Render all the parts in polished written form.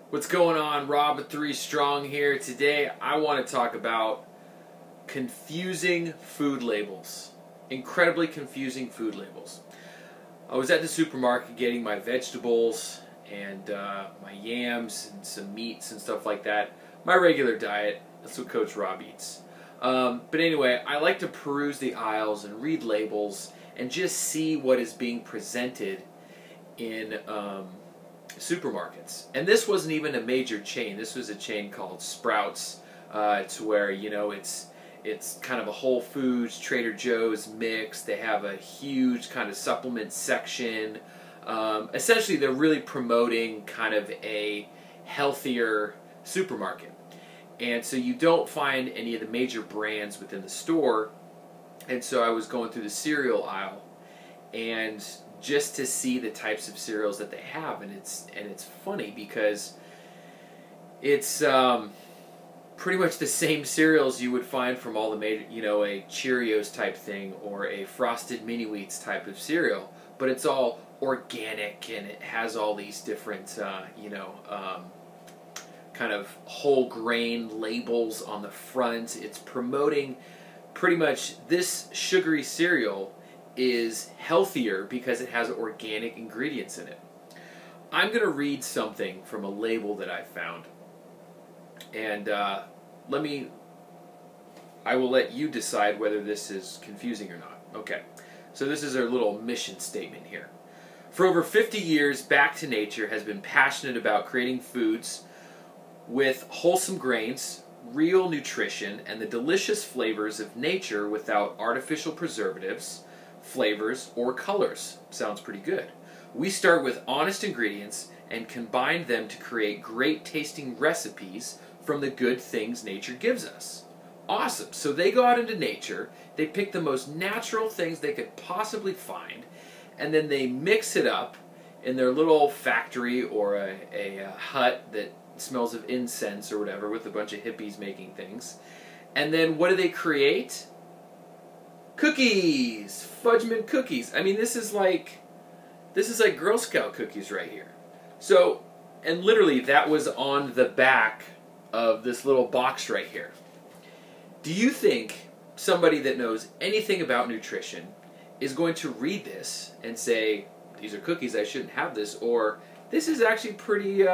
What's going on? Rob at 3STRONG here. Today I want to talk about confusing food labels. Incredibly confusing food labels. I was at the supermarket getting my vegetables and my yams and some meats and stuff like that. My regular diet. That's what Coach Rob eats. But anyway, I like to peruse the aisles and read labels and just see what is being presented in supermarkets. And this wasn't even a major chain. This was a chain called Sprouts. It's where, you know, it's kind of a Whole Foods, Trader Joe's mix. They have a huge kind of supplement section. Essentially, they're really promoting kind of a healthier supermarket. And so you don't find any of the major brands within the store. And so I was going through the cereal aisle and just to see the types of cereals that they have, and it's funny because it's pretty much the same cereals you would find from all the major, you know, a Cheerios type thing or a Frosted Mini Wheats type of cereal, but it's all organic and it has all these different, kind of whole grain labels on the front. It's promoting pretty much this sugary cereal is healthier because it has organic ingredients in it. I'm going to read something from a label that I found, and I will let you decide whether this is confusing or not. Okay, so this is our little mission statement here. For over 50 years, Back to Nature has been passionate about creating foods with wholesome grains, real nutrition, and the delicious flavors of nature without artificial preservatives, flavors, or colors. Sounds pretty good. We start with honest ingredients and combine them to create great tasting recipes from the good things nature gives us. Awesome. So they go out into nature, they pick the most natural things they could possibly find, and then they mix it up in their little factory or a hut that smells of incense or whatever with a bunch of hippies making things. And then what do they create? Cookies! Fudgman cookies. I mean, this is like Girl Scout cookies right here. So, and literally that was on the back of this little box right here. Do you think somebody that knows anything about nutrition is going to read this and say, these are cookies, I shouldn't have this, or this is actually pretty,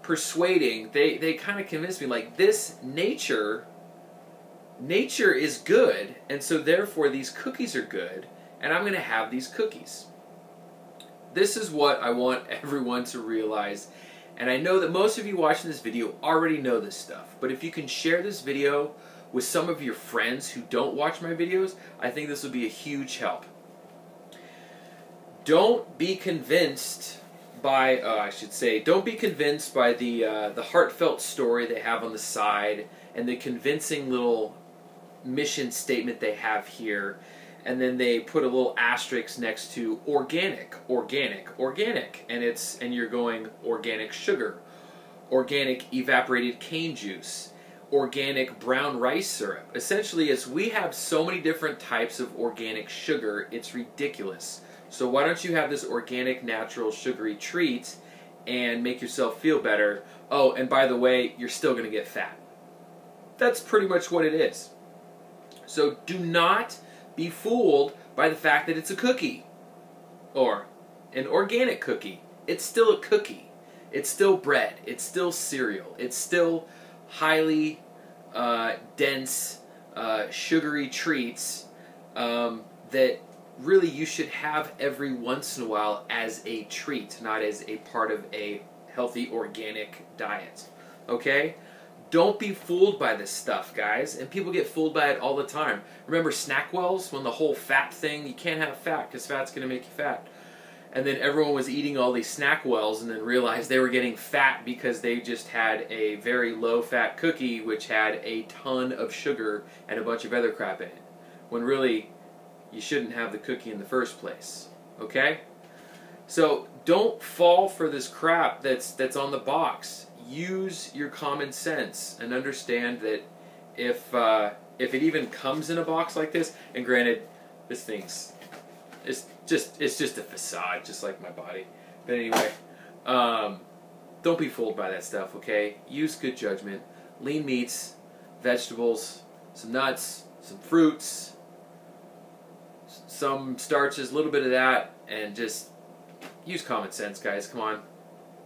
persuading? They kind of convinced me, like, this nature is good, and so therefore these cookies are good, and I'm going to have these cookies. This is what I want everyone to realize, and I know that most of you watching this video already know this stuff, but if you can share this video with some of your friends who don't watch my videos, I think this will be a huge help. Don't be convinced by, don't be convinced by the heartfelt story they have on the side and the convincing little mission statement they have here, and then they put a little asterisk next to organic, organic, organic, and you're going organic sugar, organic evaporated cane juice, organic brown rice syrup. Essentially, we have so many different types of organic sugar, it's ridiculous. So why don't you have this organic, natural, sugary treat and make yourself feel better? Oh, and by the way, you're still going to get fat. That's pretty much what it is. So do not be fooled by the fact that it's a cookie or an organic cookie. It's still a cookie. It's still bread. It's still cereal. It's still highly dense, sugary treats that really you should have every once in a while as a treat, not as a part of a healthy organic diet. Okay? Don't be fooled by this stuff, guys. And people get fooled by it all the time. Remember Snackwells, when the whole fat thing, you can't have fat because fat's going to make you fat. And then everyone was eating all these Snackwells and then realized they were getting fat because they just had a very low-fat cookie which had a ton of sugar and a bunch of other crap in it. When really, you shouldn't have the cookie in the first place. Okay? So don't fall for this crap that's on the box. Use your common sense and understand that if it even comes in a box like this, and granted, this thing's it's just a facade, just like my body. But anyway, Don't be fooled by that stuff, okay? Use good judgment. Lean meats, vegetables, some nuts, some fruits, some starches, a little bit of that, and just use common sense, guys. Come on.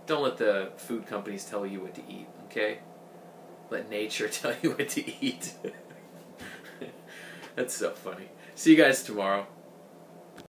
Don't let the food companies tell you what to eat, okay? Let nature tell you what to eat. That's so funny. See you guys tomorrow.